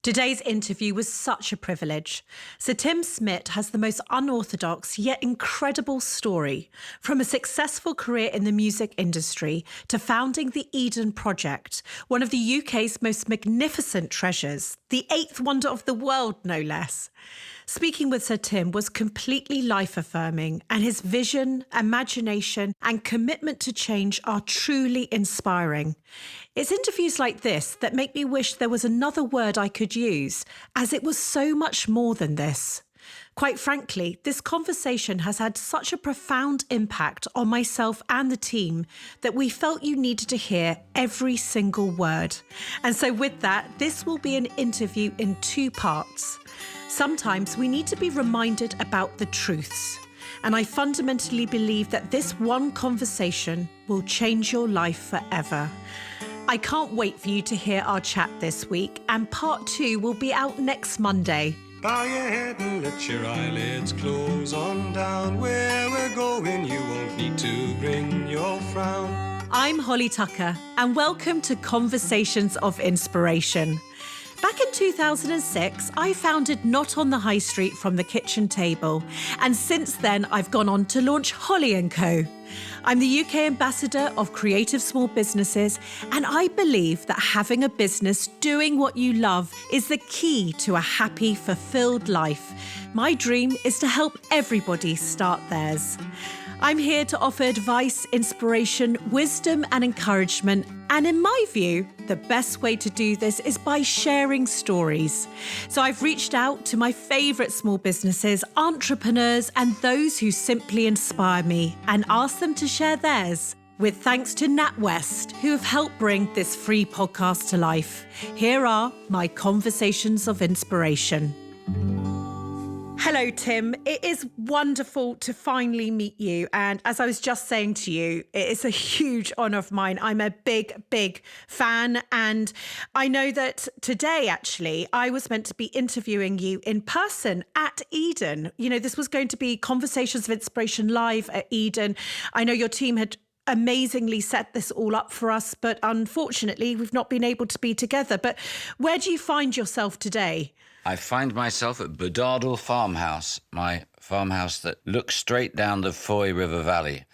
Today's interview was such a privilege. Sir Tim Smit has the most unorthodox yet incredible story, from a successful career in the music industry to founding the Eden Project, one of the UK's most magnificent treasures, the eighth wonder of the world, no less. Speaking with Sir Tim was completely life-affirming, and his vision, imagination, and commitment to change are truly inspiring. It's interviews like this that make me wish there was another word I could use, as it was so much more than this. Quite frankly, this conversation has had such a profound impact on myself and the team that we felt you needed to hear every single word. And so with that, this will be an interview in two parts. Sometimes we need to be reminded about the truths. And I fundamentally believe that this one conversation will change your life forever. I can't wait for you to hear our chat this week, and part 2 will be out next Monday. Bow your head and let your eyelids close on down. Where we're going, you won't need to bring your frown. I'm Holly Tucker, and welcome to Conversations of Inspiration. Back in 2006, I founded Not on the High Street from the Kitchen Table, and since then I've gone on to launch Holly & Co. I'm the UK ambassador of creative small businesses, and I believe that having a business doing what you love is the key to a happy, fulfilled life. My dream is to help everybody start theirs. I'm here to offer advice, inspiration, wisdom and encouragement. And in my view, the best way to do this is by sharing stories. So I've reached out to my favourite small businesses, entrepreneurs and those who simply inspire me and asked them to share theirs. With thanks to Natwest, who have helped bring this free podcast to life. Here are my Conversations of Inspiration. Hello, Tim. It is wonderful to finally meet you. And as I was just saying to you, it is a huge honour of mine. I'm a big fan. And I know that today, actually, I was meant to be interviewing you in person at Eden. You know, this was going to be Conversations of Inspiration live at Eden. I know your team had amazingly set this all up for us, but unfortunately, we've not been able to be together. But where do you find yourself today? I find myself at Bedardle Farmhouse, my farmhouse that looks straight down the Foy River Valley.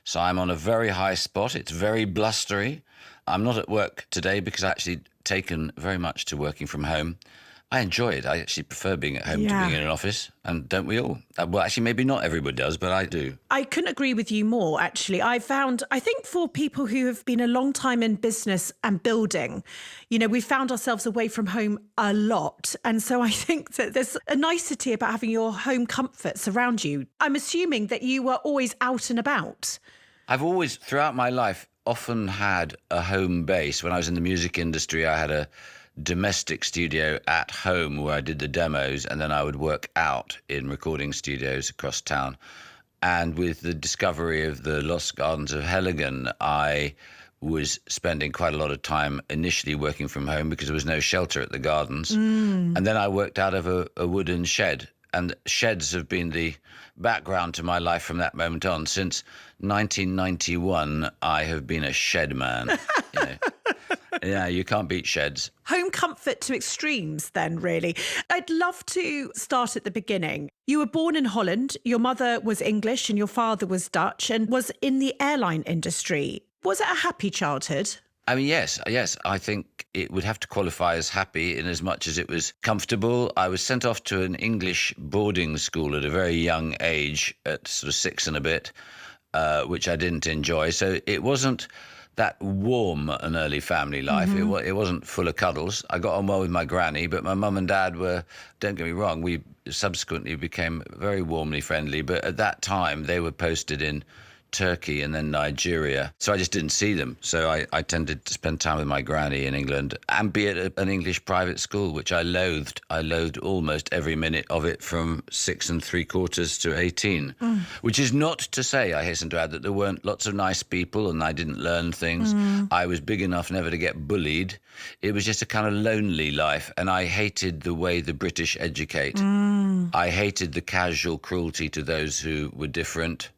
So I'm on a very high spot. It's very blustery. I'm not at work today because I actually taken very much to working from home. I enjoy it. I actually prefer being at home to being in an office. And don't we all? Well, actually, maybe not everybody does, but I do. I couldn't agree with you more, actually. I think for people who have been a long time in business and building, you know, we found ourselves away from home a lot. And so I think that there's a nicety about having your home comforts around you. I'm assuming that you were always out and about. I've always, throughout my life, often had a home base. When I was in the music industry, I had a domestic studio at home where I did the demos, and then I would work out in recording studios across town. And with the discovery of the Lost Gardens of Heligan, I was spending quite a lot of time initially working from home because there was no shelter at the gardens. And then I worked out of a wooden shed. And sheds have been the background to my life from that moment on. Since 1991, I have been a shed man. You know. Yeah, you can't beat sheds. Home comfort to extremes then, really. I'd love to start at the beginning. You were born in Holland. Your mother was English and your father was Dutch and was in the airline industry. Was it a happy childhood? I mean, yes. I think it would have to qualify as happy in as much as it was comfortable. I was sent off to an English boarding school at a very young age, at sort of 6 and a bit, which I didn't enjoy. So it wasn't that warm an early family life. It wasn't full of cuddles. I got on well with my granny, but my mum and dad were, don't get me wrong, we subsequently became very warmly friendly. But at that time, they were posted in Turkey and then Nigeria. So I just didn't see them. So I tended to spend time with my granny in England and be at an English private school, which I loathed. I loathed almost every minute of it from 6 3/4 to 18, which is not to say, I hasten to add, that there weren't lots of nice people and I didn't learn things. I was big enough never to get bullied. It was just a kind of lonely life. And I hated the way the British educate. I hated the casual cruelty to those who were different.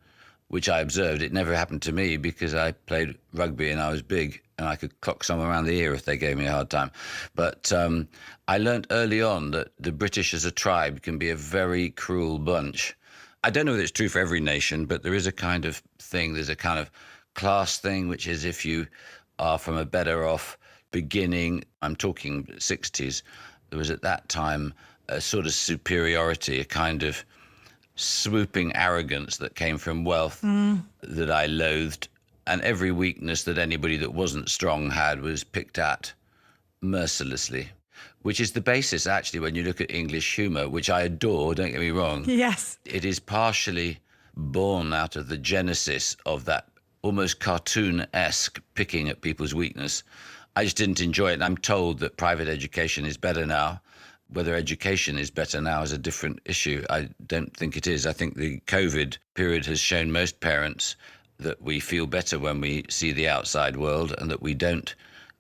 which I observed. It never happened to me because I played rugby and I was big and I could clock someone around the ear if they gave me a hard time. But I learnt early on that the British as a tribe can be a very cruel bunch. I don't know whether it's true for every nation, but there is a kind of thing, there's a kind of class thing, which is if you are from a better off beginning, I'm talking 60s, there was at that time a sort of superiority, a kind of swooping arrogance that came from wealth that I loathed. And every weakness that anybody that wasn't strong had was picked at mercilessly, which is the basis, actually, when you look at English humour, which I adore, don't get me wrong. Yes. It is partially born out of the genesis of that almost cartoon-esque picking at people's weakness. I just didn't enjoy it. And I'm told that private education is better now. Whether education is better now is a different issue. I don't think it is. I think the COVID period has shown most parents that we feel better when we see the outside world and that we don't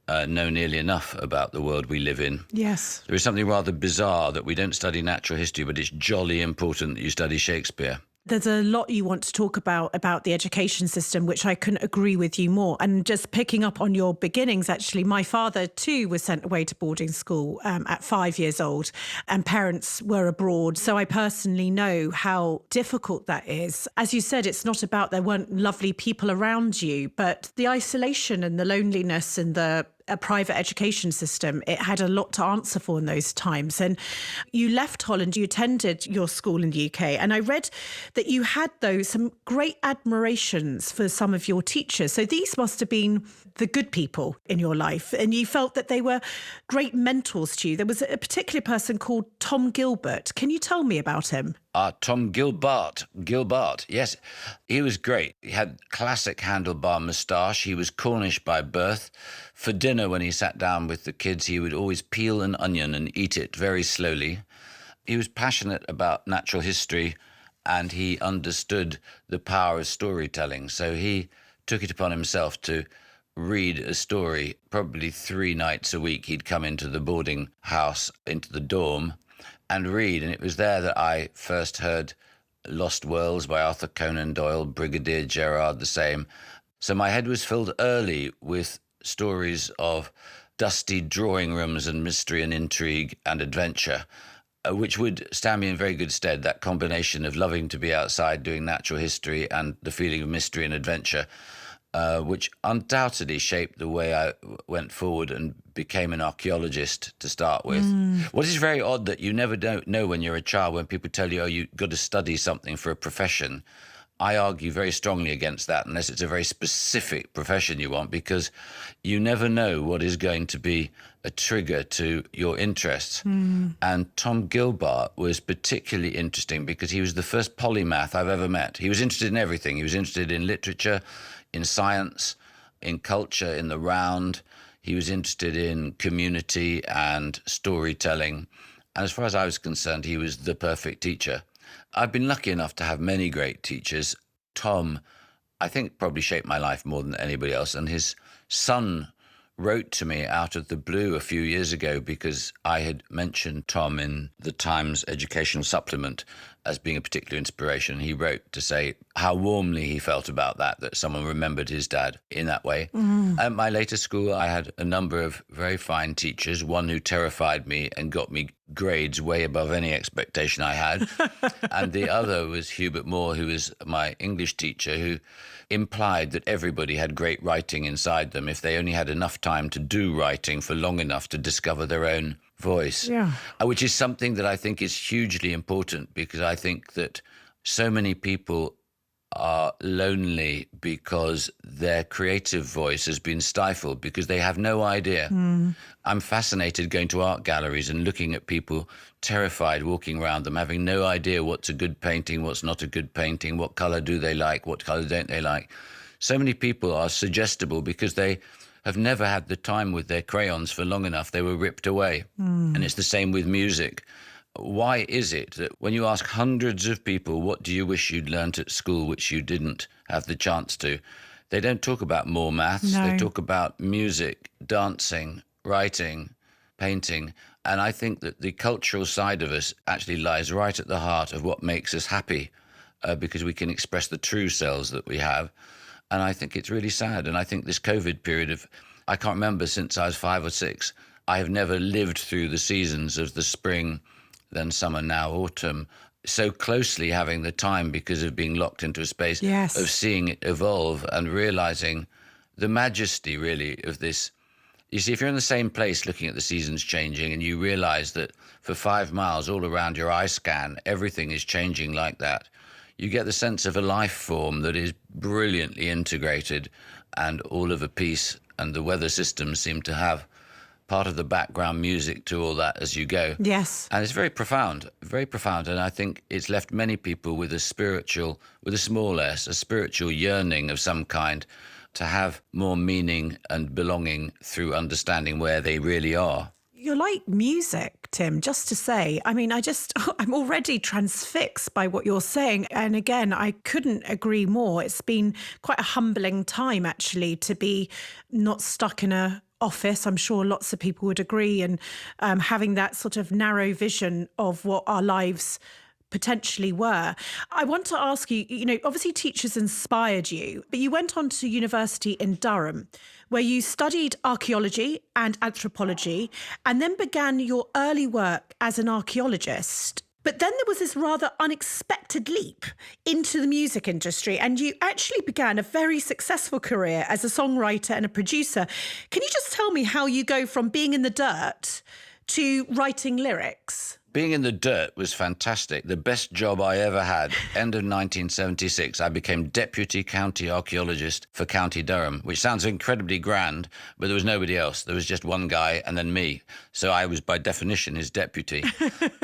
know nearly enough about the world we live in. Yes. There is something rather bizarre that we don't study natural history, but it's jolly important that you study Shakespeare. There's a lot you want to talk about the education system, which I couldn't agree with you more. And just picking up on your beginnings, actually, my father too was sent away to boarding school at 5 years old, and parents were abroad. So I personally know how difficult that is. As you said, it's not about there weren't lovely people around you, but the isolation and the loneliness and a private education system, it had a lot to answer for in those times. And you left Holland, you attended your school in the UK, and I read that you had, though, some great admirations for some of your teachers. So these must have been the good people in your life, and you felt that they were great mentors to you. There was a particular person called Tom Gilbert. Can you tell me about him? Tom Gilbert, yes. He was great. He had classic handlebar moustache. He was Cornish by birth. For dinner, when he sat down with the kids, he would always peel an onion and eat it very slowly. He was passionate about natural history, and he understood the power of storytelling. So he took it upon himself to read a story probably 3 nights a week. He'd come into the boarding house, into the dorm, and read. And it was there that I first heard Lost Worlds by Arthur Conan Doyle, Brigadier Gerard the same. So my head was filled early with stories of dusty drawing rooms and mystery and intrigue and adventure, which would stand me in very good stead, that combination of loving to be outside doing natural history and the feeling of mystery and adventure, which undoubtedly shaped the way I went forward and became an archaeologist to start with. What is very odd that you never don't know when you're a child, when people tell you, oh, you've got to study something for a profession. I argue very strongly against that, unless it's a very specific profession you want, because you never know what is going to be a trigger to your interests. And Tom Gilbert was particularly interesting because he was the first polymath I've ever met. He was interested in everything. He was interested in literature, in science, in culture, in the round. He was interested in community and storytelling. And as far as I was concerned, he was the perfect teacher. I've been lucky enough to have many great teachers. Tom, I think, probably shaped my life more than anybody else. And his son wrote to me out of the blue a few years ago because I had mentioned Tom in the Times educational supplement as being a particular inspiration. He wrote to say how warmly he felt about that someone remembered his dad in that way. At my later school, I had a number of very fine teachers, one who terrified me and got me grades way above any expectation I had. And the other was Hubert Moore, who was my English teacher, who implied that everybody had great writing inside them if they only had enough time to do writing for long enough to discover their own voice. Yeah. Which is something that I think is hugely important, because I think that so many people are lonely because their creative voice has been stifled because they have no idea. I'm fascinated going to art galleries and looking at people terrified walking around them, having no idea what's a good painting, what's not a good painting, what colour do they like, what colour don't they like. So many people are suggestible because they have never had the time with their crayons for long enough. They were ripped away. And it's the same with music. Why is it that when you ask hundreds of people, what do you wish you'd learnt at school which you didn't have the chance to, they don't talk about more maths. No. They talk about music, dancing, writing, painting. And I think that the cultural side of us actually lies right at the heart of what makes us happy. because we can express the true selves that we have. And I think it's really sad. And I think this COVID period I can't remember since I was 5 or 6, I have never lived through the seasons of the spring, then summer, now autumn, so closely, having the time because of being locked into a space, Yes. of seeing it evolve and realizing the majesty really of this. You see, if you're in the same place looking at the seasons changing and you realize that for 5 miles all around your eye scan, everything is changing like that, you get the sense of a life form that is brilliantly integrated and all of a piece, and the weather systems seem to have part of the background music to all that as you go. Yes. And it's very profound, and I think it's left many people with a spiritual, with a small s, a spiritual yearning of some kind to have more meaning and belonging through understanding where they really are. You're like music, Tim, just to say. I mean, I'm already transfixed by what you're saying. And again, I couldn't agree more. It's been quite a humbling time, actually, to be not stuck in a office. I'm sure lots of people would agree. And having that sort of narrow vision of what our lives potentially were. I want to ask you, obviously teachers inspired you, but you went on to university in Durham, where you studied archaeology and anthropology, and then began your early work as an archaeologist. But then there was this rather unexpected leap into the music industry, and you actually began a very successful career as a songwriter and a producer. Can you just tell me how you go from being in the dirt to writing lyrics? Being in the dirt was fantastic. The best job I ever had. End of 1976, I became deputy county archaeologist for County Durham, which sounds incredibly grand, but there was nobody else. There was just one guy and then me. So I was, by definition, his deputy.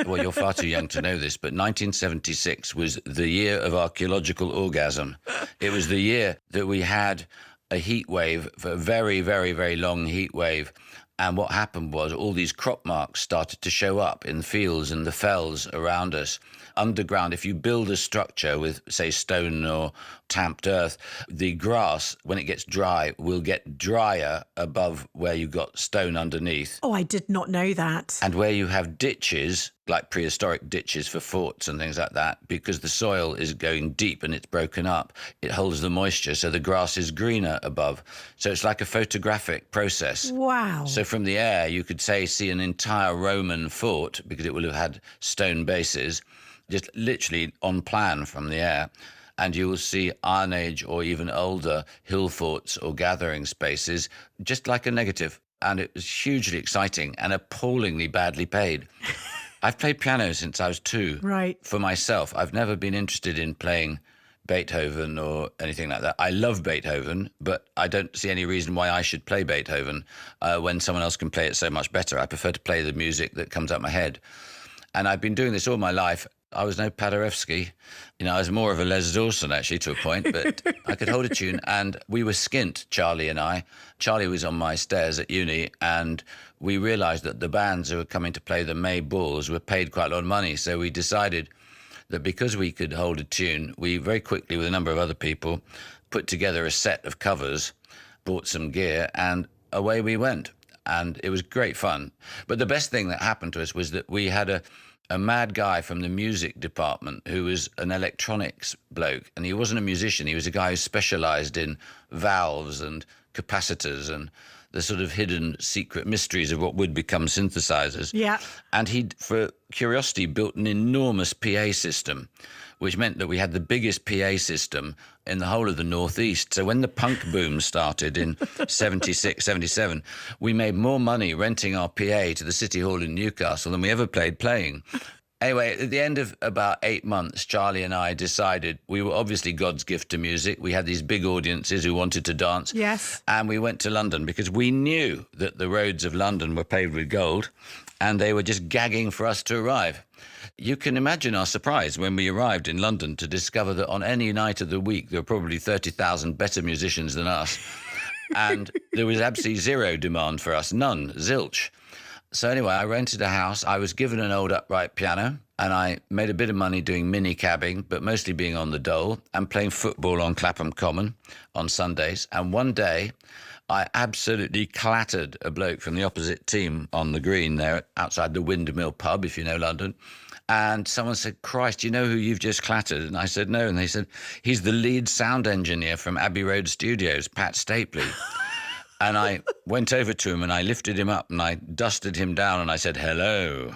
Well, you're far too young to know this, but 1976 was the year of archaeological orgasm. It was the year that we had a heat wave, a very, very, very long heat wave. And what happened was all these crop marks started to show up in the fields and the fells around us. Underground, if you build a structure with, say, stone or tamped earth, the grass, when it gets dry, will get drier above where you've got stone underneath. Oh, I did not know that. And where you have ditches, like prehistoric ditches for forts and things like that, because the soil is going deep and it's broken up, it holds the moisture, so the grass is greener above. So it's like a photographic process. Wow. So from the air, you could see an entire Roman fort, because it will have had stone bases, just literally on plan from the air. And you will see Iron Age or even older hill forts or gathering spaces, just like a negative. And it was hugely exciting and appallingly badly paid. I've played piano since I was 2. Right. For myself, I've never been interested in playing Beethoven or anything like that. I love Beethoven, but I don't see any reason why I should play Beethoven when someone else can play it so much better. I prefer to play the music that comes out my head. And I've been doing this all my life. I was no Paderewski. I was more of a Les Dawson, actually, to a point, but I could hold a tune. And we were skint, Charlie and I. Charlie was on my stairs at uni, and we realised that the bands who were coming to play the May balls were paid quite a lot of money. So we decided that because we could hold a tune, we very quickly, with a number of other people, put together a set of covers, bought some gear, and away we went. And it was great fun. But the best thing that happened to us was that we had a mad guy from the music department who was an electronics bloke. And he wasn't a musician. He was a guy who specialised in valves and capacitors and the sort of hidden secret mysteries of what would become synthesizers. Yeah. And he, for curiosity, built an enormous PA system, which meant that we had the biggest PA system in the whole of the Northeast. So when the punk boom started in 76, 77, we made more money renting our PA to the City Hall in Newcastle than we ever played playing. Anyway, at the end of about 8 months, Charlie and I decided we were obviously God's gift to music. We had these big audiences who wanted to dance. Yes. And we went to London because we knew that the roads of London were paved with gold and they were just gagging for us to arrive. You can imagine our surprise when we arrived in London to discover that on any night of the week there were probably 30,000 better musicians than us. And there was absolutely zero demand for us, none, zilch. So anyway, I rented a house. I was given an old upright piano, and I made a bit of money doing mini cabbing, but mostly being on the dole and playing football on Clapham Common on Sundays. And one day, I absolutely clattered a bloke from the opposite team on the green there outside the Windmill pub, if you know London. And someone said, "Christ, you know who you've just clattered?" And I said, "No." And they said, "He's the lead sound engineer from Abbey Road Studios, Pat Stapley." And I went over to him and I lifted him up and I dusted him down and I said, "Hello."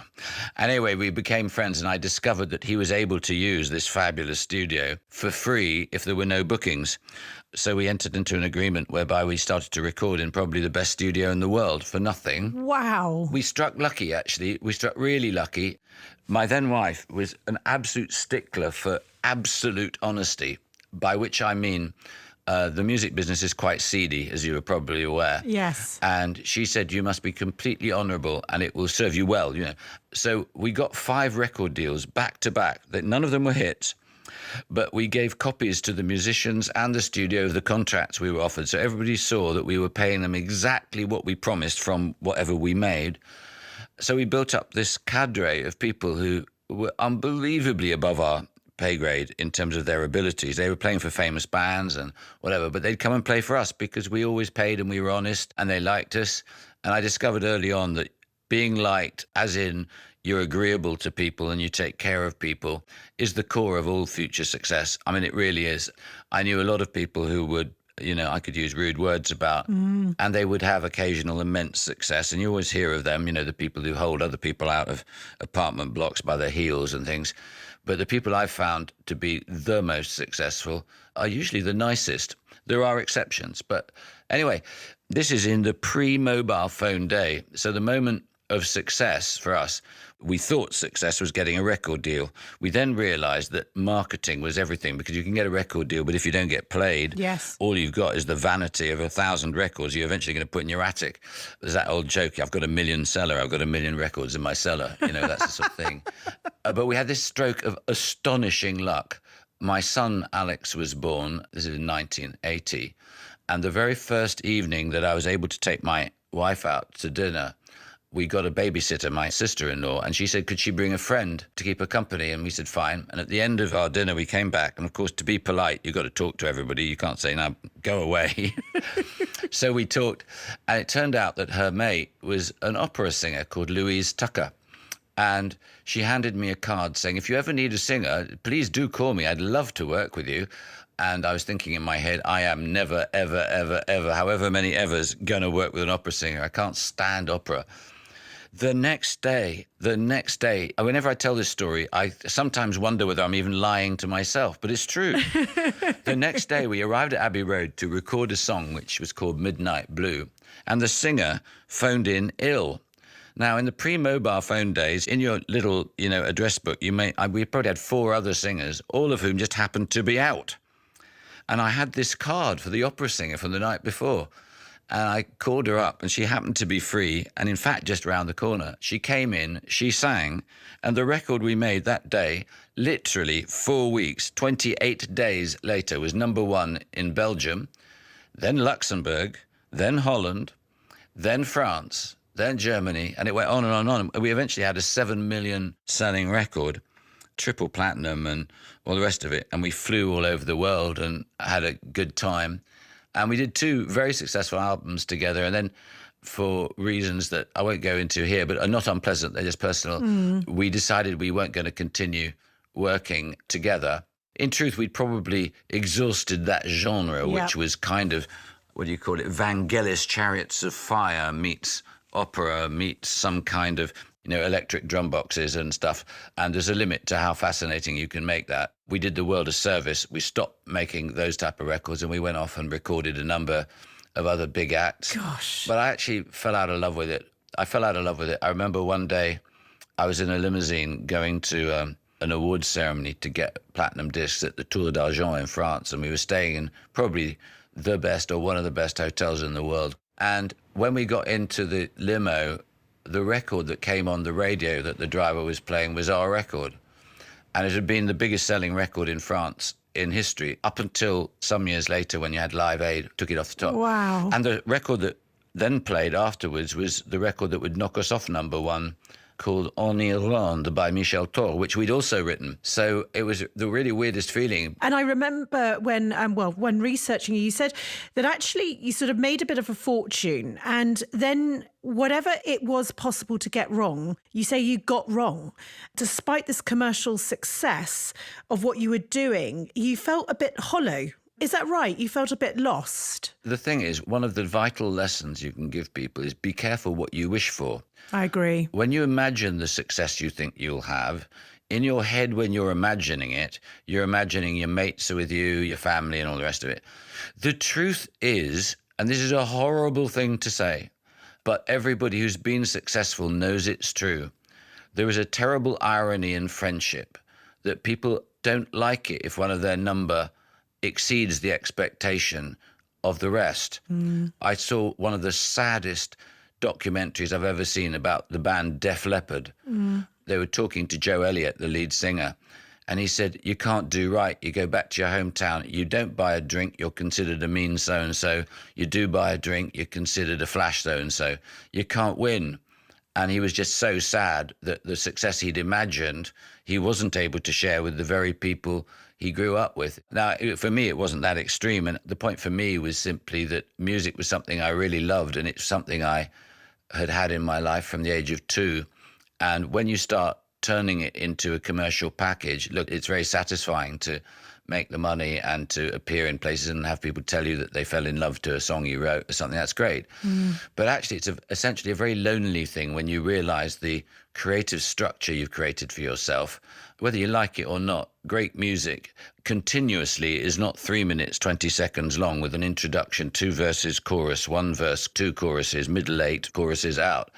Anyway, we became friends and I discovered that he was able to use this fabulous studio for free if there were no bookings. So we entered into an agreement whereby we started to record in probably the best studio in the world for nothing. Wow. We struck lucky, actually. We struck really lucky. My then wife was an absolute stickler for absolute honesty, by which I mean the music business is quite seedy, as you are probably aware. Yes. And she said, you must be completely honourable and it will serve you well, you know. So we got 5 record deals back to back. None of them were hits, but we gave copies to the musicians and the studio of the contracts we were offered. So everybody saw that we were paying them exactly what we promised from whatever we made. So we built up this cadre of people who were unbelievably above our pay grade in terms of their abilities. They were playing for famous bands and whatever, but they'd come and play for us because we always paid and we were honest and they liked us. And I discovered early on that being liked, as in you're agreeable to people and you take care of people, is the core of all future success. I mean, it really is. I knew a lot of people who would, you know, I could use rude words about, and they would have occasional immense success. And you always hear of them, you know, the people who hold other people out of apartment blocks by their heels and things. But the people I've found to be the most successful are usually the nicest. There are exceptions. But anyway, this is in the pre-mobile phone day. So the moment of success for us, we thought success was getting a record deal. We then realized that marketing was everything, because you can get a record deal, but if you don't get played, Yes, all you've got is the vanity of 1,000 records you're eventually going to put in your attic. There's that old joke, I've got a million cellar, I've got a million records in my cellar. You know, that's the sort of thing. But we had this stroke of astonishing luck. My son, Alex, was born, this is in 1980, and the very first evening that I was able to take my wife out to dinner, we got a babysitter, my sister-in-law, and she said, could she bring a friend to keep her company? And we said, fine. And at the end of our dinner, we came back. And of course, to be polite, you've got to talk to everybody. You can't say, now, go away. So we talked, and it turned out that her mate was an opera singer called Louise Tucker. And she handed me a card saying, if you ever need a singer, please do call me. I'd love to work with you. And I was thinking in my head, I am never, ever, ever, ever, however many evers, going to work with an opera singer. I can't stand opera. The next day, whenever I tell this story, I sometimes wonder whether I'm even lying to myself, but it's true. The next day, we arrived at Abbey Road to record a song which was called Midnight Blue, and the singer phoned in ill. Now, in the pre-mobile phone days, in your little, address book, we probably had 4 other singers, all of whom just happened to be out. And I had this card for the opera singer from the night before. And I called her up, and she happened to be free, and in fact, just round the corner. She came in, she sang, and the record we made that day, literally 4 weeks, 28 days later, was #1 in Belgium, then Luxembourg, then Holland, then France, then Germany, and it went on and on and on. We eventually had a 7 million selling record, triple platinum and all the rest of it, and we flew all over the world and had a good time. And we did 2 very successful albums together. And then for reasons that I won't go into here, but are not unpleasant, they're just personal, we decided we weren't going to continue working together. In truth, we'd probably exhausted that genre, which was kind of, what do you call it, Vangelis Chariots of Fire meets opera meets some kind of, electric drum boxes and stuff. And there's a limit to how fascinating you can make that. We did the world a service. We stopped making those type of records and we went off and recorded a number of other big acts. Gosh. But I actually fell out of love with it. I remember one day I was in a limousine going to an awards ceremony to get platinum discs at the Tour d'Argent in France. And we were staying in probably the best or one of the best hotels in the world. And when we got into the limo, the record that came on the radio that the driver was playing was our record. And it had been the biggest selling record in France in history, up until some years later when you had Live Aid, took it off the top. Wow. And the record that then played afterwards was the record that would knock us off number one, called En Irlande by Michel Thor, which we'd also written. So it was the really weirdest feeling. And I remember when researching you said that actually you sort of made a bit of a fortune, and then whatever it was possible to get wrong, you say you got wrong. Despite this commercial success of what you were doing, you felt a bit hollow. Is that right? You felt a bit lost? The thing is, one of the vital lessons you can give people is be careful what you wish for. I agree. When you imagine the success you think you'll have, in your head when you're imagining it, you're imagining your mates are with you, your family and all the rest of it. The truth is, and this is a horrible thing to say, but everybody who's been successful knows it's true. There is a terrible irony in friendship that people don't like it if one of their number exceeds the expectation of the rest. I saw one of the saddest documentaries I've ever seen about the band Def Leppard. They were talking to Joe Elliott, the lead singer, and he said, you can't do right. You go back to your hometown. You don't buy a drink, you're considered a mean so-and-so. You do buy a drink, you're considered a flash so-and-so. You can't win. And he was just so sad that the success he'd imagined, he wasn't able to share with the very people he grew up with. Now, for me, it wasn't that extreme. And the point for me was simply that music was something I really loved, and it's something I had in my life from the age of 2. And when you start turning it into a commercial package, look, it's very satisfying to make the money and to appear in places and have people tell you that they fell in love to a song you wrote or something. That's great. But actually, it's essentially a very lonely thing when you realize the creative structure you've created for yourself. Whether you like it or not, great music continuously is not 3 minutes, 20 seconds long with an introduction, 2 verses, chorus, 1 verse, 2 choruses, middle 8, choruses out.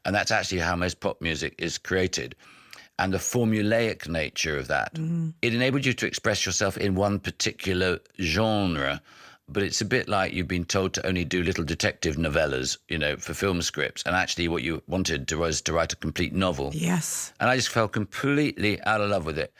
And that's actually how most pop music is created. And the formulaic nature of that, it enabled you to express yourself in one particular genre, but it's a bit like you've been told to only do little detective novellas, for film scripts, and actually what you wanted was to write a complete novel. Yes. And I just fell completely out of love with it.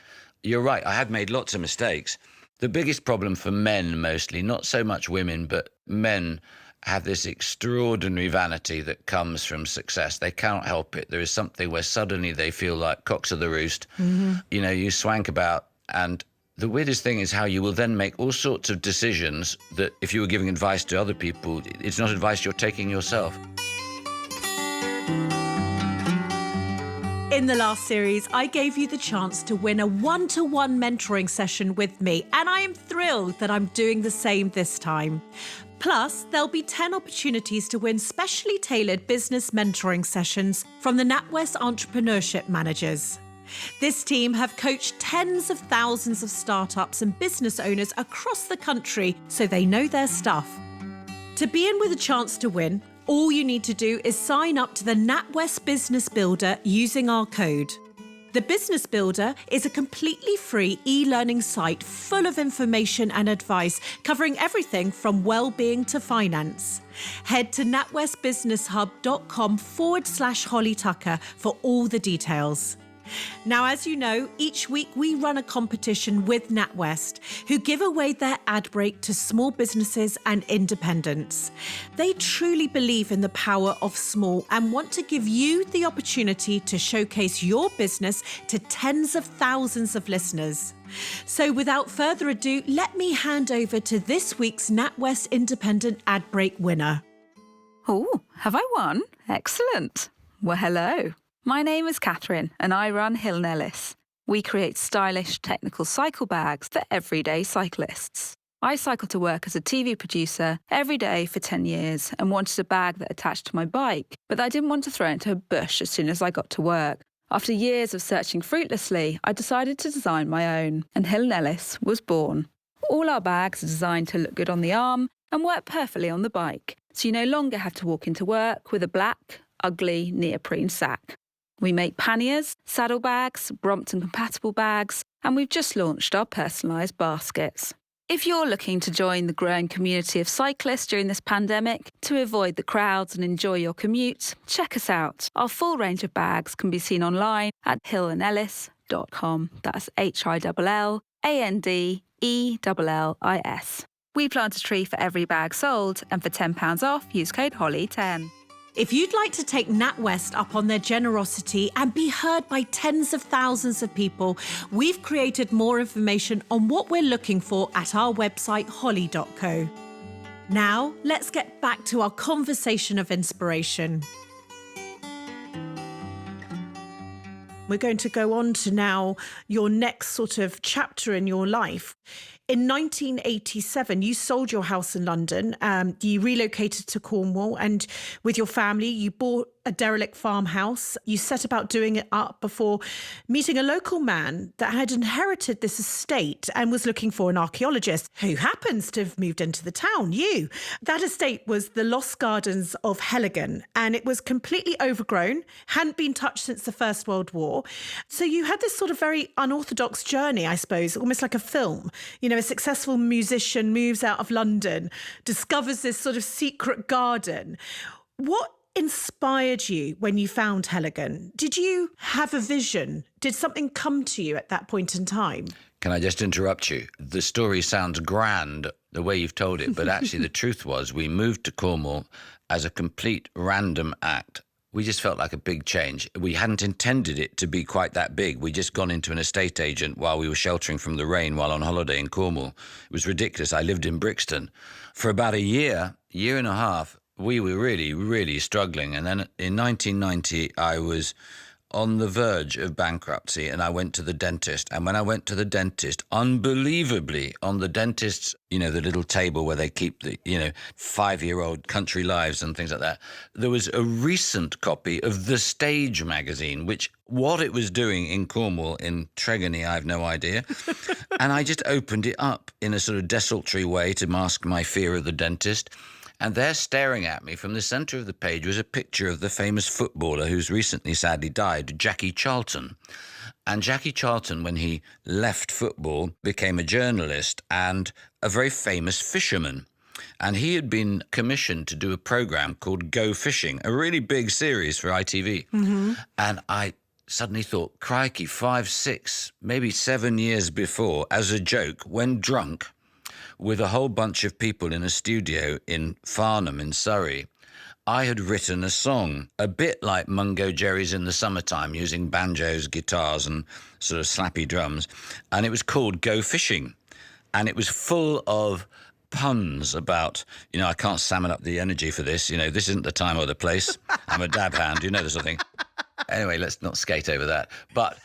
You're right, I had made lots of mistakes. The biggest problem for men mostly, not so much women, but men have this extraordinary vanity that comes from success. They can't help it. There is something where suddenly they feel like cocks of the roost. You swank about. And the weirdest thing is how you will then make all sorts of decisions that if you were giving advice to other people, it's not advice you're taking yourself. In the last series, I gave you the chance to win a one-to-one mentoring session with me, and I am thrilled that I'm doing the same this time. Plus, there'll be 10 opportunities to win specially tailored business mentoring sessions from the Natwest Entrepreneurship Managers. This team have coached tens of thousands of startups and business owners across the country, so they know their stuff. To be in with a chance to win, all you need to do is sign up to the Natwest Business Builder using our code. The Business Builder is a completely free e-learning site full of information and advice covering everything from well-being to finance. Head to natwestbusinesshub.com/Holly Tucker for all the details. Now, as you know, each week we run a competition with Natwest, who give away their ad break to small businesses and independents. They truly believe in the power of small and want to give you the opportunity to showcase your business to tens of thousands of listeners. So without further ado, let me hand over to this week's Natwest Independent Ad Break winner. Oh, have I won? Excellent. Well, hello. My name is Catherine and I run Hill & Ellis. We create stylish technical cycle bags for everyday cyclists. I cycle to work as a TV producer every day for 10 years and wanted a bag that attached to my bike, but I didn't want to throw it into a bush as soon as I got to work. After years of searching fruitlessly, I decided to design my own, and Hill & Ellis was born. All our bags are designed to look good on the arm and work perfectly on the bike, so you no longer have to walk into work with a black, ugly neoprene sack. We make panniers, saddlebags, Brompton-compatible bags, and we've just launched our personalised baskets. If you're looking to join the growing community of cyclists during this pandemic, to avoid the crowds and enjoy your commute, check us out. Our full range of bags can be seen online at hillandellis.com. That's HILLANDELLIS. We plant a tree for every bag sold, and for £10 off, use code HOLLY10. If you'd like to take Natwest up on their generosity and be heard by tens of thousands of people, we've created more information on what we're looking for at our website, holly.co. Now, let's get back to our conversation of inspiration. We're going to go on to now your next sort of chapter in your life. In 1987, you sold your house in London. You relocated to Cornwall, and with your family, you bought a derelict farmhouse. You set about doing it up before meeting a local man that had inherited this estate and was looking for an archaeologist who happens to have moved into the town, you. That estate was the Lost Gardens of Heligan, and it was completely overgrown, hadn't been touched since the First World War. So you had this sort of very unorthodox journey, I suppose, almost like a film. You know, a successful musician moves out of London, discovers this sort of secret garden. What inspired you when you found Heligan? Did you have a vision? Did something come to you at that point in time? Can I just interrupt you? The story sounds grand the way you've told it, but actually the truth was we moved to Cornwall as a complete random act. We just felt like a big change. We hadn't intended it to be quite that big. We'd just gone into an estate agent while we were sheltering from the rain while on holiday in Cornwall. It was ridiculous. I lived in Brixton. For about a year and a half, we were really, really struggling. And then in 1990, I was on the verge of bankruptcy and I went to the dentist. And when I went to the dentist, unbelievably, on the dentist's, the little table where they keep the, 5-year-old country lives and things like that, there was a recent copy of The Stage magazine, which what it was doing in Cornwall, in Tregony, I have no idea. And I just opened it up in a sort of desultory way to mask my fear of the dentist. And there staring at me from the centre of the page was a picture of the famous footballer who's recently sadly died, Jackie Charlton. And Jackie Charlton, when he left football, became a journalist and a very famous fisherman. And he had been commissioned to do a programme called Go Fishing, a really big series for ITV. Mm-hmm. And I suddenly thought, crikey, 5, 6, maybe 7 years before, as a joke, when drunk, with a whole bunch of people in a studio in Farnham in Surrey, I had written a song, a bit like Mungo Jerry's in the Summertime, using banjos, guitars and sort of slappy drums. And it was called Go Fishing. And it was full of puns about, I can't salmon up the energy for this. This isn't the time or the place. I'm a dab hand, the sort of thing. Anyway, let's not skate over that. But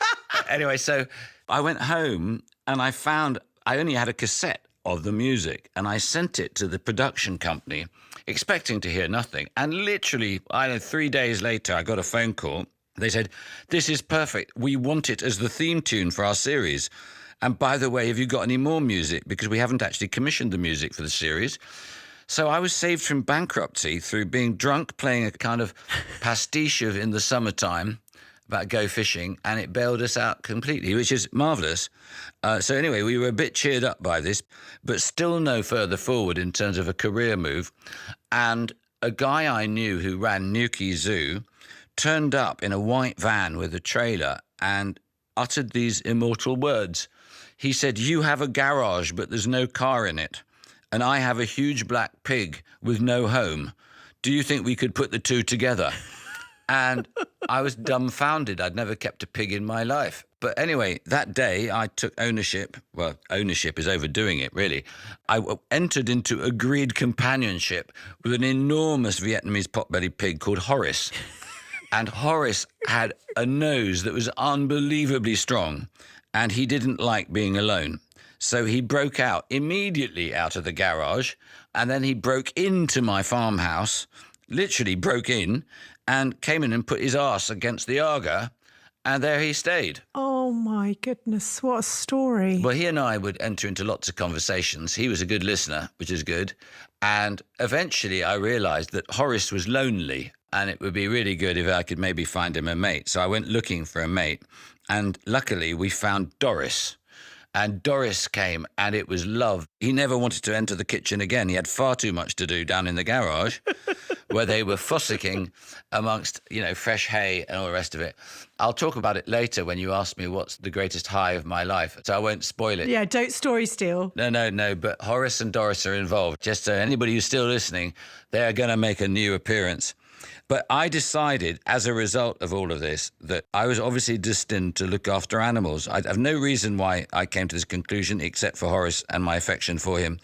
anyway, so I went home and I found I only had a cassette of the music, and I sent it to the production company expecting to hear nothing. And literally, 3 days later, I got a phone call. They said, "This is perfect. We want it as the theme tune for our series. And by the way, have you got any more music? Because we haven't actually commissioned the music for the series." So I was saved from bankruptcy through being drunk, playing a kind of pastiche of In the Summertime about Go Fishing, and it bailed us out completely, which is marvellous. So anyway, we were a bit cheered up by this, but still no further forward in terms of a career move. And a guy I knew who ran Newquay Zoo turned up in a white van with a trailer and uttered these immortal words. He said, "You have a garage, but there's no car in it. And I have a huge black pig with no home. Do you think we could put the two together?" And I was dumbfounded. I'd never kept a pig in my life. But anyway, that day I took ownership. Well, ownership is overdoing it, really. I entered into agreed companionship with an enormous Vietnamese pot-bellied pig called Horace. And Horace had a nose that was unbelievably strong, and he didn't like being alone. So he broke out immediately out of the garage, and then he broke into my farmhouse, literally broke in, and came in and put his arse against the Aga, and there he stayed. Oh, my goodness, what a story. Well, he and I would enter into lots of conversations. He was a good listener, which is good. And eventually I realised that Horace was lonely, and it would be really good if I could maybe find him a mate. So I went looking for a mate, and luckily we found Doris. And Doris came, and it was love. He never wanted to enter the kitchen again. He had far too much to do down in the garage. where they were fossicking amongst, fresh hay and all the rest of it. I'll talk about it later when you ask me what's the greatest high of my life, so I won't spoil it. Yeah, don't story steal. No, but Horace and Doris are involved. Just so anybody who's still listening, they're going to make a new appearance. But I decided, as a result of all of this, that I was obviously destined to look after animals. I have no reason why I came to this conclusion, except for Horace and my affection for him.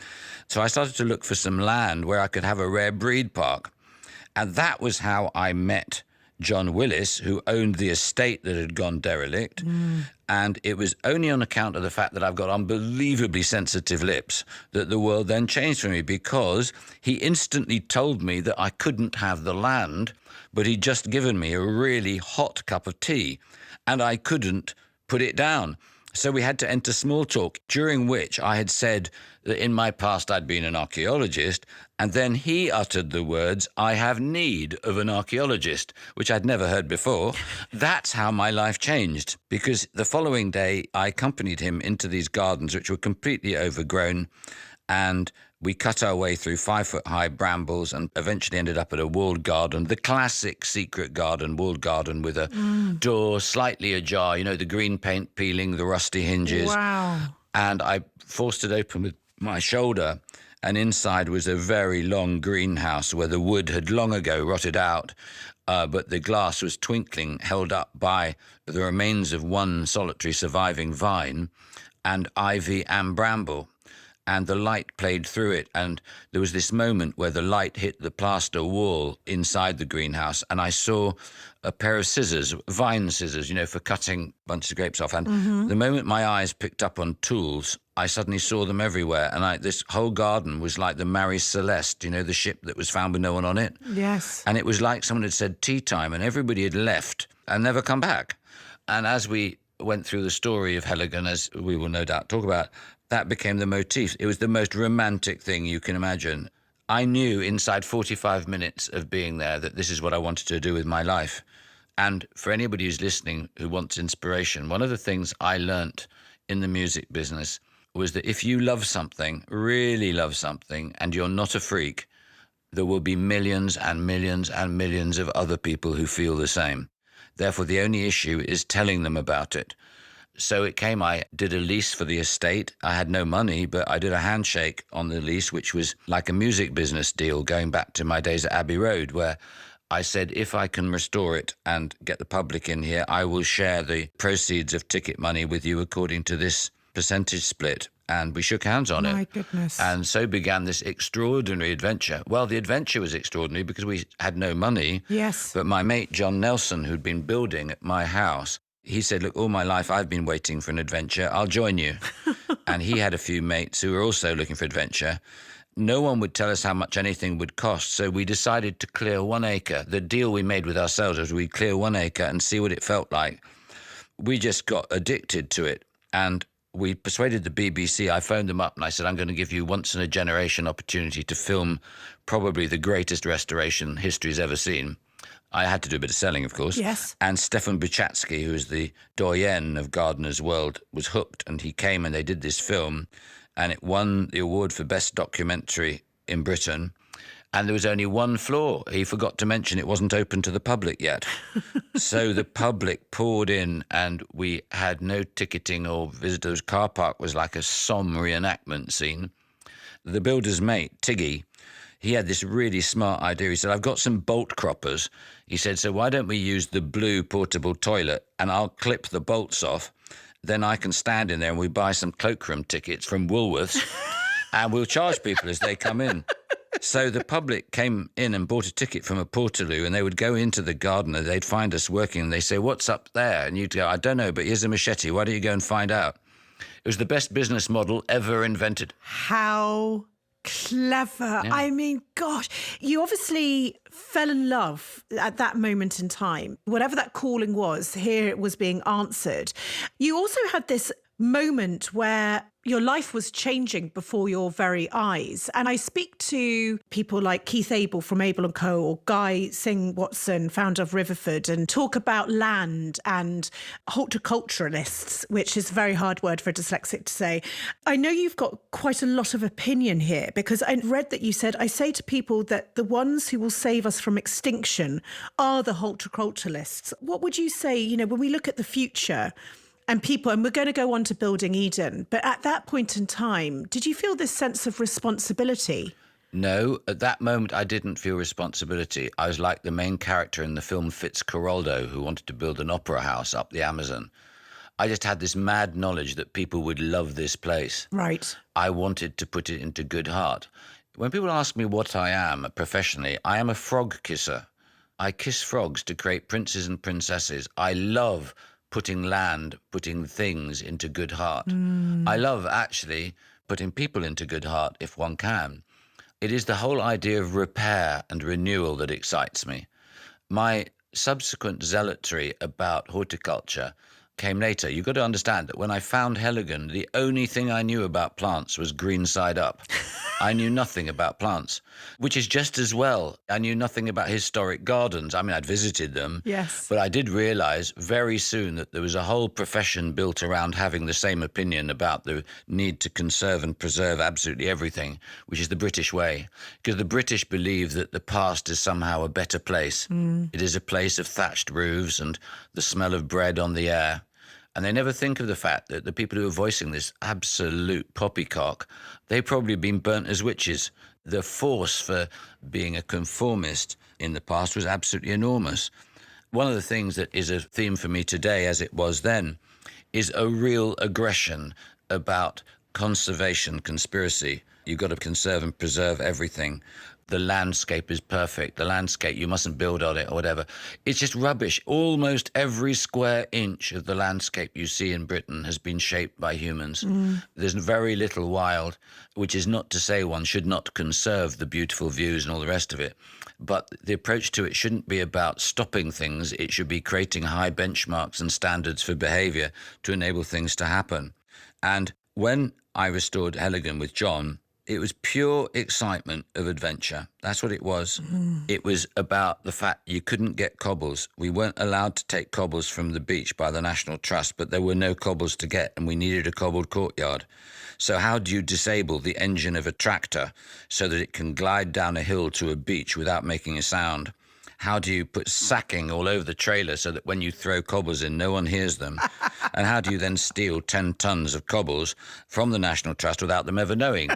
So I started to look for some land where I could have a rare breed park. And that was how I met John Willis, who owned the estate that had gone derelict. And it was only on account of the fact that I've got unbelievably sensitive lips that the world then changed for me, because he instantly told me that I couldn't have the land, but he'd just given me a really hot cup of tea and I couldn't put it down. So we had to enter small talk, during which I had said that in my past I'd been an archaeologist, and then he uttered the words, "I have need of an archaeologist," which I'd never heard before. That's how my life changed, because the following day I accompanied him into these gardens, which were completely overgrown, and we cut our way through 5-foot-high brambles and eventually ended up at a walled garden, the classic secret garden, walled garden with a door slightly ajar, the green paint peeling, the rusty hinges. Wow. And I forced it open with my shoulder, and inside was a very long greenhouse where the wood had long ago rotted out, but the glass was twinkling, held up by the remains of one solitary surviving vine and ivy and bramble. And the light played through it, and there was this moment where the light hit the plaster wall inside the greenhouse, and I saw a pair of scissors, vine scissors, for cutting bunches of grapes off. And the moment my eyes picked up on tools, I suddenly saw them everywhere, and this whole garden was like the Mary Celeste, the ship that was found with no one on it. Yes. And it was like someone had said tea time, and everybody had left and never come back. And as we went through the story of Heligan, as we will no doubt talk about, that became the motif. It was the most romantic thing you can imagine. I knew inside 45 minutes of being there that this is what I wanted to do with my life. And for anybody who's listening who wants inspiration, one of the things I learnt in the music business was that if you love something, really love something, and you're not a freak, there will be millions and millions and millions of other people who feel the same. Therefore, the only issue is telling them about it. So it came, I did a lease for the estate. I had no money, but I did a handshake on the lease, which was like a music business deal going back to my days at Abbey Road, where I said, if I can restore it and get the public in here, I will share the proceeds of ticket money with you according to this percentage split. And we shook hands on it. My goodness. And so began this extraordinary adventure. Well, the adventure was extraordinary because we had no money. Yes. But my mate, John Nelson, who'd been building at my house, he said, look, all my life I've been waiting for an adventure. I'll join you. And he had a few mates who were also looking for adventure. No one would tell us how much anything would cost, so we decided to clear 1 acre. The deal we made with ourselves was we'd clear 1 acre and see what it felt like. We just got addicted to it, and we persuaded the BBC. I phoned them up and I said, I'm going to give you once-in-a-generation opportunity to film probably the greatest restoration history's ever seen. I had to do a bit of selling, of course. Yes. And Stefan Buchatsky, who is the doyen of Gardener's World, was hooked, and he came and they did this film, and it won the award for Best Documentary in Britain. And there was only one flaw. He forgot to mention it wasn't open to the public yet. So the public poured in, and we had no ticketing or visitors. Car park was like a Somme reenactment scene. The builder's mate, Tiggy, he had this really smart idea. He said, I've got some bolt croppers. He said, so why don't we use the blue portable toilet and I'll clip the bolts off. Then I can stand in there and we buy some cloakroom tickets from Woolworths and we'll charge people as they come in. So the public came in and bought a ticket from a portaloo, and they would go into the garden and they'd find us working and they say, what's up there? And you'd go, I don't know, but here's a machete. Why don't you go and find out? It was the best business model ever invented. How clever. Yeah. I mean, gosh, you obviously fell in love at that moment in time. Whatever that calling was, here it was being answered. You also had this moment where your life was changing before your very eyes. And I speak to people like Keith Abel from Abel & Co. or Guy Singh Watson, founder of Riverford, and talk about land and horticulturalists, which is a very hard word for a dyslexic to say. I know you've got quite a lot of opinion here, because I read that you said, I say to people that the ones who will save us from extinction are the horticulturalists. What would you say, when we look at the future and people, and we're going to go on to building Eden, but at that point in time, did you feel this sense of responsibility? No, at that moment I didn't feel responsibility. I was like the main character in the film Fitzcarraldo, who wanted to build an opera house up the Amazon. I just had this mad knowledge that people would love this place. Right. I wanted to put it into good heart. When people ask me what I am professionally, I am a frog kisser. I kiss frogs to create princes and princesses. I love putting things into good heart. I love actually putting people into good heart if one can. It is the whole idea of repair and renewal that excites me. My subsequent zealotry about horticulture came later. You've got to understand that when I found Heligan, the only thing I knew about plants was green side up. I knew nothing about plants, which is just as well. I knew nothing about historic gardens. I mean, I'd visited them. Yes. But I did realize very soon that there was a whole profession built around having the same opinion about the need to conserve and preserve absolutely everything, which is the British way. Because the British believe that the past is somehow a better place. It is a place of thatched roofs and the smell of bread on the air. And they never think of the fact that the people who are voicing this absolute poppycock, they've probably been burnt as witches. The force for being a conformist in the past was absolutely enormous. One of the things that is a theme for me today, as it was then, is a real aggression about conservation conspiracy. You've got to conserve and preserve everything. The landscape is perfect. The landscape, you mustn't build on it or whatever. It's just rubbish. Almost every square inch of the landscape you see in Britain has been shaped by humans. There's very little wild, which is not to say one should not conserve the beautiful views and all the rest of it. But the approach to it shouldn't be about stopping things. It should be creating high benchmarks and standards for behaviour to enable things to happen. And when I restored Heligan with John, it was pure excitement of adventure. That's what it was. It was about the fact you couldn't get cobbles. We weren't allowed to take cobbles from the beach by the National Trust, but there were no cobbles to get, and we needed a cobbled courtyard. So how do you disable the engine of a tractor so that it can glide down a hill to a beach without making a sound? How do you put sacking all over the trailer so that when you throw cobbles in, no one hears them? And how do you then steal 10 tons of cobbles from the National Trust without them ever knowing?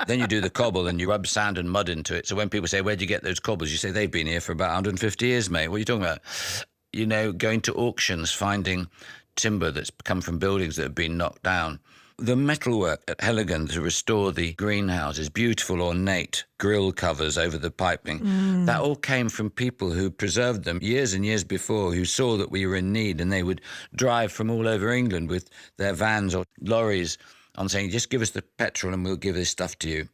Then you do the cobble and you rub sand and mud into it. So when people say, where'd you get those cobbles? You say, they've been here for about 150 years, mate. What are you talking about? Going to auctions, finding timber that's come from buildings that have been knocked down. The metalwork at Heligan to restore the greenhouses, beautiful ornate grill covers over the piping, that all came from people who preserved them years and years before, who saw that we were in need, and they would drive from all over England with their vans or lorries on saying, just give us the petrol and we'll give this stuff to you.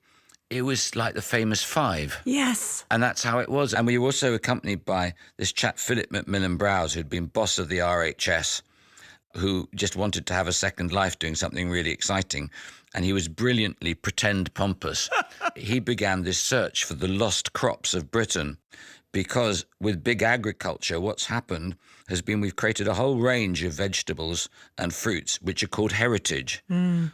It was like the famous five. Yes. And that's how it was. And we were also accompanied by this chap, Philip Macmillan Browse, who'd been boss of the RHS, who just wanted to have a second life doing something really exciting. And he was brilliantly pretend pompous. He began this search for the lost crops of Britain, because with big agriculture, what's happened has been we've created a whole range of vegetables and fruits which are called heritage.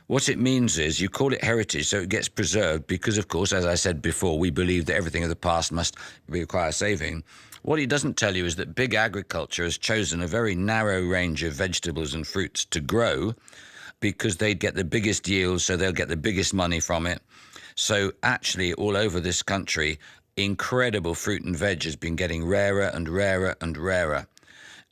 What it means is you call it heritage so it gets preserved because, of course, as I said before, we believe that everything of the past must require saving. What he doesn't tell you is that big agriculture has chosen a very narrow range of vegetables and fruits to grow because they'd get the biggest yields, so they'll get the biggest money from it. So actually, all over this country, incredible fruit and veg has been getting rarer and rarer and rarer.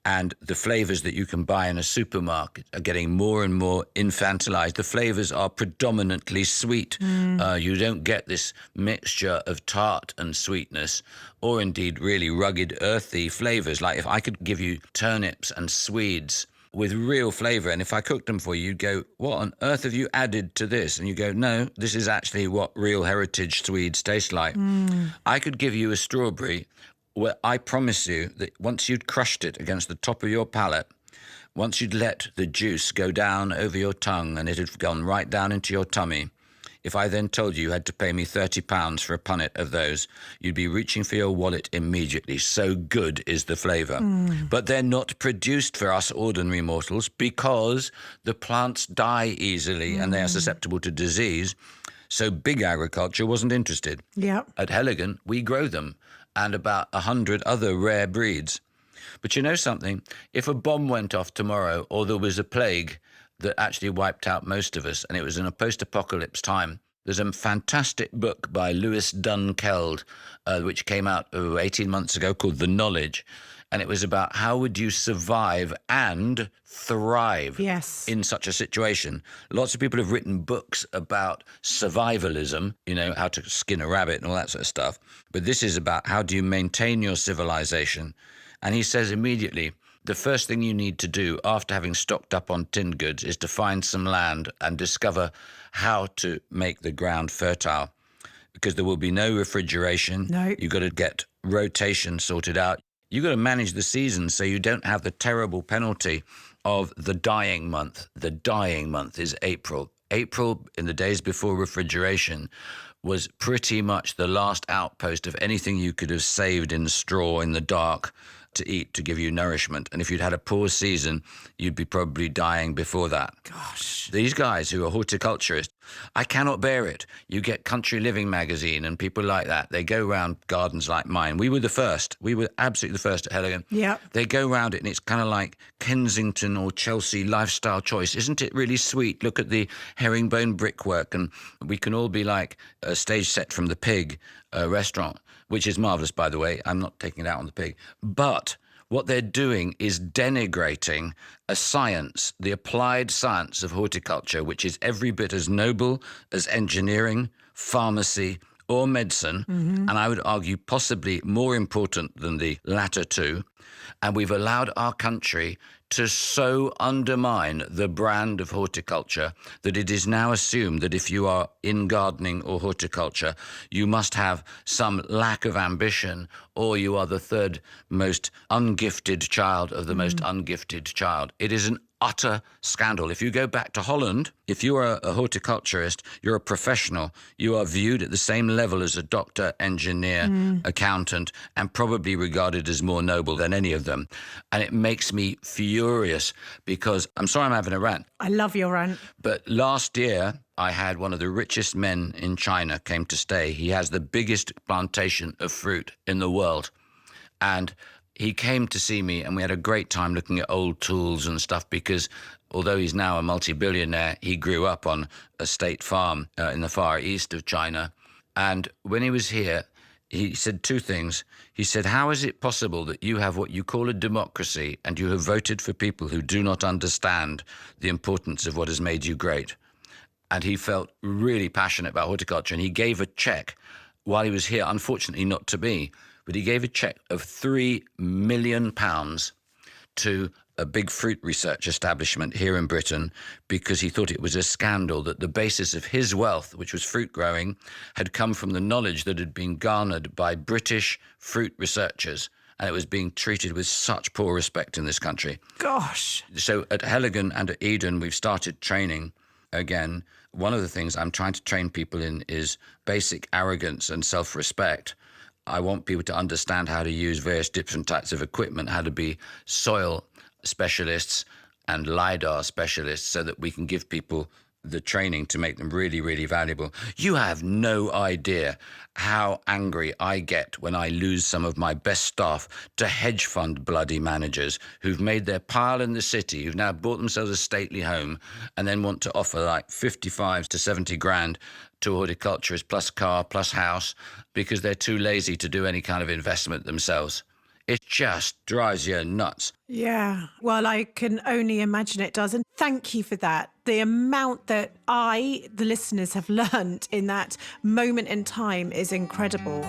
And the flavours that you can buy in a supermarket are getting more and more infantilized. The flavours are predominantly sweet. You don't get this mixture of tart and sweetness, or indeed really rugged, earthy flavours. Like if I could give you turnips and Swedes with real flavour, and if I cooked them for you, you'd go, what on earth have you added to this? And you go, no, this is actually what real heritage Swedes taste like. I could give you a strawberry where I promise you that once you'd crushed it against the top of your palate, once you'd let the juice go down over your tongue and it had gone right down into your tummy, if I then told you had to pay me £30 for a punnet of those, you'd be reaching for your wallet immediately. So good is the flavour. But they're not produced for us ordinary mortals because the plants die easily and they are susceptible to disease. So big agriculture wasn't interested. Yeah. At Heligan, we grow them and about 100 other rare breeds. But you know something? If a bomb went off tomorrow or there was a plague that actually wiped out most of us, and it was in a post-apocalypse time. There's a fantastic book by Lewis Dunkeld, which came out 18 months ago, called The Knowledge, and it was about how would you survive and thrive in such a situation. Lots of people have written books about survivalism, you know, how to skin a rabbit and all that sort of stuff, but this is about how do you maintain your civilization. And he says immediately, the first thing you need to do after having stocked up on tinned goods is to find some land and discover how to make the ground fertile, because there will be no refrigeration. No. You've got to get rotation sorted out. You've got to manage the seasons so you don't have the terrible penalty of the dying month. The dying month is April. April, in the days before refrigeration, was pretty much the last outpost of anything you could have saved in straw in the dark to eat, to give you nourishment. And if you'd had a poor season, you'd be probably dying before that. Gosh. These guys who are horticulturists, I cannot bear it. You get Country Living magazine and people like that. They go round gardens like mine. We were the first. We were absolutely the first at Heligan. Yeah. They go round it and it's kind of like Kensington or Chelsea lifestyle choice. Isn't it really sweet? Look at the herringbone brickwork, and we can all be like a stage set from The Pig restaurant, which is marvellous, by the way. I'm not taking it out on the pig. But what they're doing is denigrating a science, the applied science of horticulture, which is every bit as noble as engineering, pharmacy, or medicine, and I would argue possibly more important than the latter two. And we've allowed our country to so undermine the brand of horticulture that it is now assumed that if you are in gardening or horticulture, you must have some lack of ambition, or you are the third most ungifted child of the most ungifted child. It is an utter scandal. If you go back to Holland, if you are a horticulturist, you're a professional. You are viewed at the same level as a doctor, engineer, accountant, and probably regarded as more noble than any of them. And it makes me furious because, I'm sorry I'm having a rant, I love your rant. but last year I had one of the richest men in China came to stay. He has the biggest plantation of fruit in the world. And he came to see me and we had a great time looking at old tools and stuff because although he's now a multi-billionaire, he grew up on a state farm in the far east of China. And when he was here, he said two things. He said, how is it possible that you have what you call a democracy and you have voted for people who do not understand the importance of what has made you great? And he felt really passionate about horticulture, and he gave a cheque while he was here, unfortunately not to me, but he gave a cheque of £3 million to a big fruit research establishment here in Britain because he thought it was a scandal that the basis of his wealth, which was fruit growing, had come from the knowledge that had been garnered by British fruit researchers, and it was being treated with such poor respect in this country. Gosh. So at Heligan and at Eden, we've started training again. One of the things I'm trying to train people in is basic arrogance and self-respect. I want people to understand how to use various different types of equipment, how to be soil specialists and LiDAR specialists so that we can give people the training to make them really, really valuable. You have no idea how angry I get when I lose some of my best staff to hedge fund bloody managers who've made their pile in the city, who've now bought themselves a stately home and then want to offer like 55 to 70 grand to a horticulturist plus car plus house because they're too lazy to do any kind of investment themselves. It just drives you nuts. Yeah, well, I can only imagine it does. And thank you for that. The amount that the listeners, have learned in that moment in time is incredible.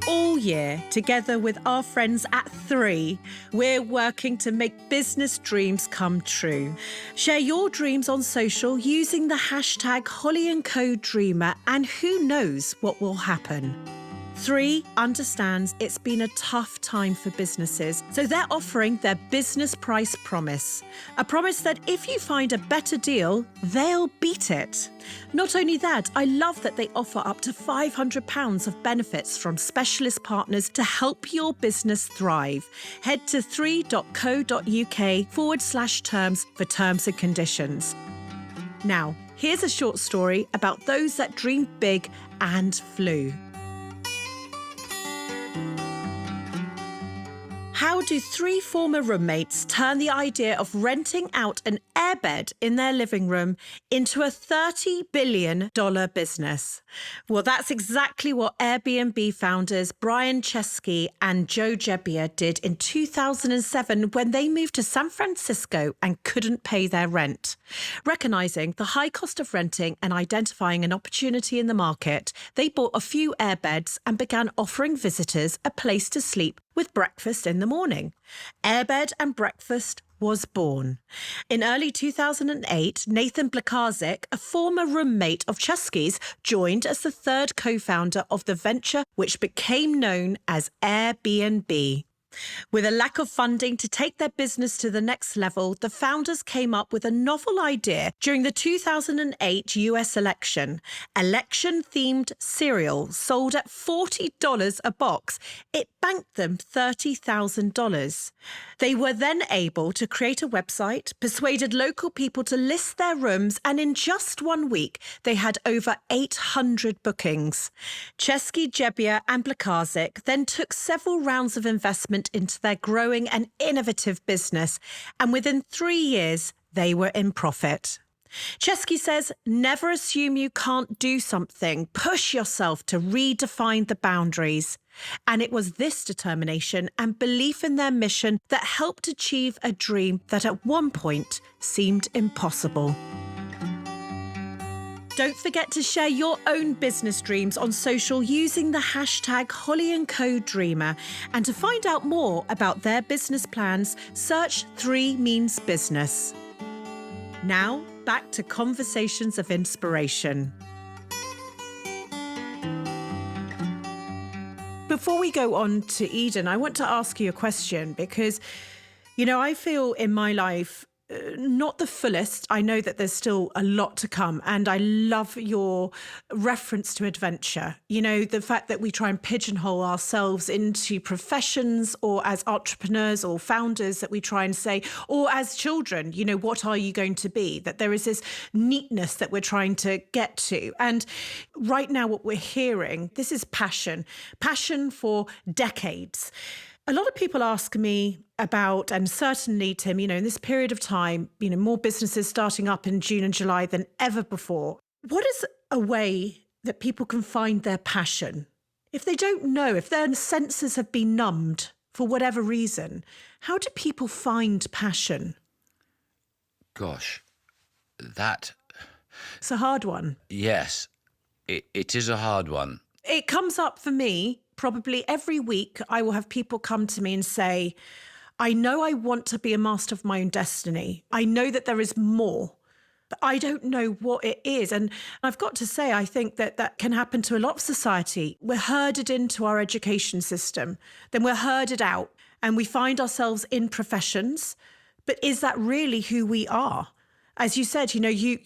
All year, together with our friends at 3, we're working to make business dreams come true. Share your dreams on social using the hashtag Holly & Co Dreamer, and who knows what will happen. 3 understands it's been a tough time for businesses, so they're offering their business price promise. A promise that if you find a better deal, they'll beat it. Not only that, I love that they offer up to £500 of benefits from specialist partners to help your business thrive. Head to 3.co.uk/terms for terms and conditions. Now, here's a short story about those that dreamed big and flew. How do 3 former roommates turn the idea of renting out an airbed in their living room into a $30 billion business? Well, that's exactly what Airbnb founders Brian Chesky and Joe Gebbia did in 2007 when they moved to San Francisco and couldn't pay their rent. Recognizing the high cost of renting and identifying an opportunity in the market, they bought a few airbeds and began offering visitors a place to sleep with breakfast in the morning. Airbed and Breakfast was born. In early 2008, Nathan Blakarczyk, a former roommate of Chesky's, joined as the 3rd co-founder of the venture, which became known as Airbnb. With a lack of funding to take their business to the next level, the founders came up with a novel idea during the 2008 US election. Election-themed cereal sold at $40 a box. It banked them $30,000. They were then able to create a website, persuaded local people to list their rooms, and in just 1 week, they had over 800 bookings. Chesky, Gebbia and Blakarczyk then took several rounds of investment into their growing and innovative business, and within 3 years, they were in profit. Chesky says, never assume you can't do something. Push yourself to redefine the boundaries. And it was this determination and belief in their mission that helped achieve a dream that at one point seemed impossible. Don't forget to share your own business dreams on social using the hashtag #HollyandCoDreamer. And to find out more about their business plans, search 3 Means Business. Now, back to Conversations of Inspiration. Before we go on to Eden, I want to ask you a question because, I feel in my life not the fullest. I know that there's still a lot to come. And I love your reference to adventure. The fact that we try and pigeonhole ourselves into professions or as entrepreneurs or founders that we try and say, or as children, what are you going to be? That there is this neatness that we're trying to get to. And right now what we're hearing, this is passion for decades. A lot of people ask me about, and certainly, Tim, in this period of time, more businesses starting up in June and July than ever before. What is a way that people can find their passion? If they don't know, if their senses have been numbed for whatever reason, how do people find passion? Gosh, it's a hard one. Yes, it is a hard one. It comes up for me probably every week. I will have people come to me and say, I know I want to be a master of my own destiny. I know that there is more, but I don't know what it is. And I've got to say, I think that can happen to a lot of society. We're herded into our education system, then we're herded out and we find ourselves in professions. But is that really who we are? As you said,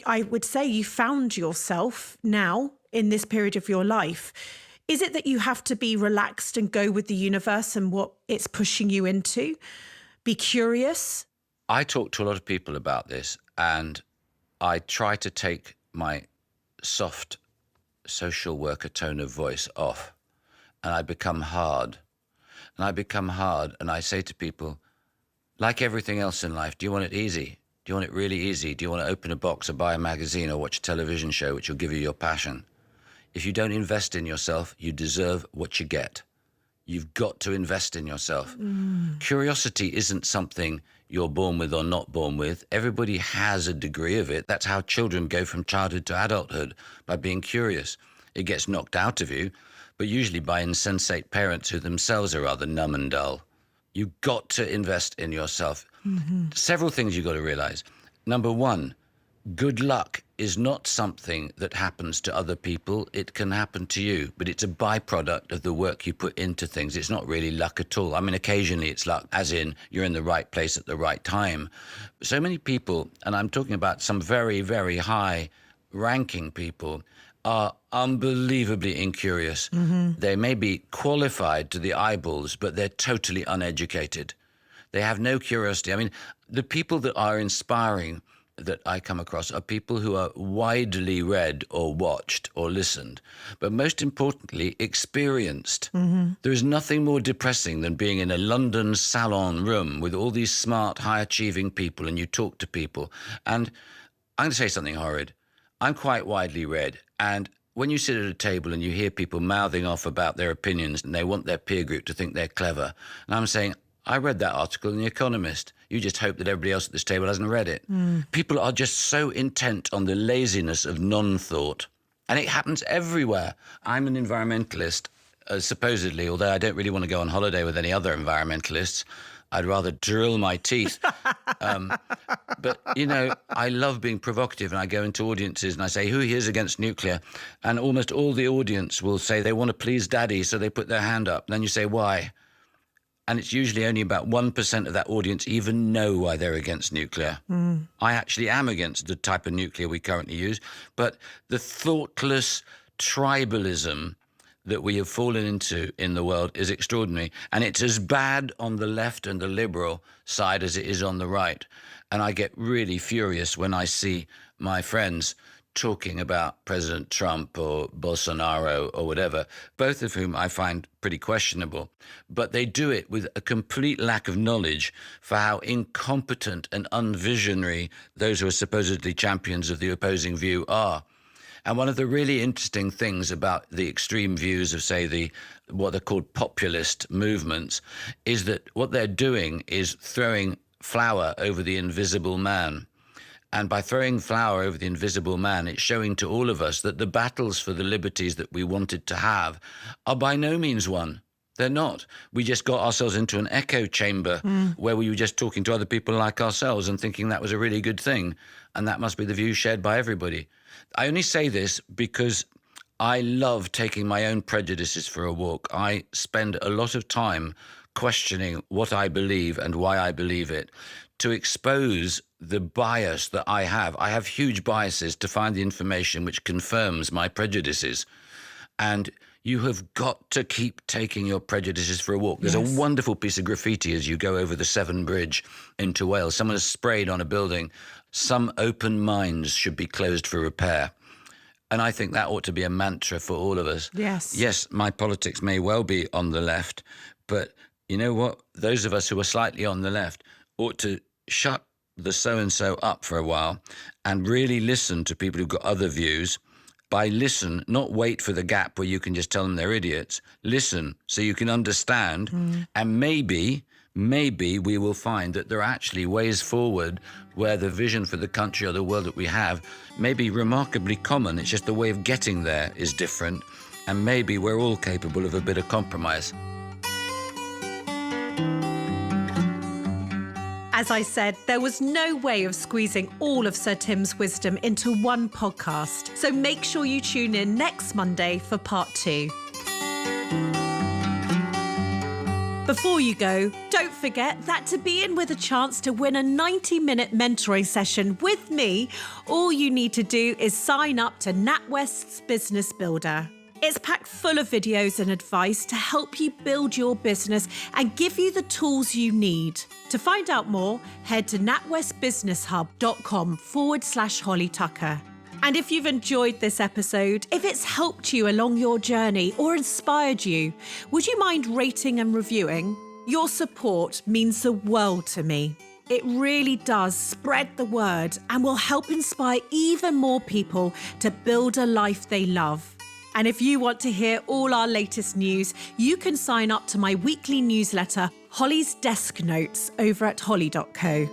I would say you found yourself now in this period of your life. Is it that you have to be relaxed and go with the universe and what it's pushing you into? Be curious? I talk to a lot of people about this, and I try to take my soft social worker tone of voice off, and I become hard. And I say to people, like everything else in life, do you want it easy? Do you want it really easy? Do you want to open a box or buy a magazine or watch a television show which will give you your passion? If you don't invest in yourself, you deserve what you get. You've got to invest in yourself. Curiosity isn't something you're born with or not born with. Everybody has a degree of it. That's how children go from childhood to adulthood, by being curious. It gets knocked out of you, but usually by insensate parents who themselves are rather numb and dull. You've got to invest in yourself. Several things you've got to realize. Number one, good luck is not something that happens to other people. It can happen to you, but it's a byproduct of the work you put into things. It's not really luck at all. I mean, occasionally it's luck, as in you're in the right place at the right time. So many people, and I'm talking about some very, very high-ranking people, are unbelievably incurious. They may be qualified to the eyeballs, but they're totally uneducated. They have no curiosity. I mean, the people that are inspiring that I come across are people who are widely read or watched or listened, but most importantly, experienced. There is nothing more depressing than being in a London salon room with all these smart, high-achieving people, and you talk to people. And I'm going to say something horrid. I'm quite widely read, and when you sit at a table and you hear people mouthing off about their opinions and they want their peer group to think they're clever, and I'm saying, I read that article in The Economist. You just hope that everybody else at this table hasn't read it. People are just so intent on the laziness of non-thought, and it happens everywhere. I'm an environmentalist, supposedly, although I don't really want to go on holiday with any other environmentalists. I'd rather drill my teeth. But, you know, I love being provocative, and I go into audiences and I say, who here is against nuclear? And almost all the audience will say they want to please daddy, so they put their hand up. And then you say, why? And it's usually only about 1% of that audience even know why they're against nuclear. I actually am against the type of nuclear we currently use, but the thoughtless tribalism that we have fallen into in the world is extraordinary. And it's as bad on the left and the liberal side as it is on the right. And I get really furious when I see my friends talking about President Trump or Bolsonaro or whatever, both of whom I find pretty questionable. But they do it with a complete lack of knowledge for how incompetent and unvisionary those who are supposedly champions of the opposing view are. And one of the really interesting things about the extreme views of, say, what are called populist movements is that what they're doing is throwing flour over the invisible man. And by throwing flour over the invisible man, it's showing to all of us that the battles for the liberties that we wanted to have are by no means won. They're not. We just got ourselves into an echo chamber where we were just talking to other people like ourselves and thinking that was a really good thing. And that must be the view shared by everybody. I only say this because I love taking my own prejudices for a walk. I spend a lot of time questioning what I believe and why I believe it, to expose the bias that I have. I have huge biases to find the information which confirms my prejudices. And you have got to keep taking your prejudices for a walk. There's a wonderful piece of graffiti as you go over the Severn Bridge into Wales. Someone has sprayed on a building, "Some open minds should be closed for repair." And I think that ought to be a mantra for all of us. Yes, my politics may well be on the left, but you know what? Those of us who are slightly on the left ought to shut the so-and-so up for a while and really listen to people who've got other views. By listen, not wait for the gap where you can just tell them they're idiots. Listen so you can understand, and maybe we will find that there are actually ways forward where the vision for the country or the world that we have may be remarkably common. It's just the way of getting there is different, and maybe we're all capable of a bit of compromise. As I said, there was no way of squeezing all of Sir Tim's wisdom into one podcast. So make sure you tune in next Monday for part 2. Before you go, don't forget that to be in with a chance to win a 90-minute mentoring session with me, all you need to do is sign up to Natwest's Business Builder. It's packed full of videos and advice to help you build your business and give you the tools you need. To find out more, head to natwestbusinesshub.com/Holly Tucker. And if you've enjoyed this episode, if it's helped you along your journey or inspired you, would you mind rating and reviewing? Your support means the world to me. It really does spread the word and will help inspire even more people to build a life they love. And if you want to hear all our latest news, you can sign up to my weekly newsletter, Holly's Desk Notes, over at holly.co.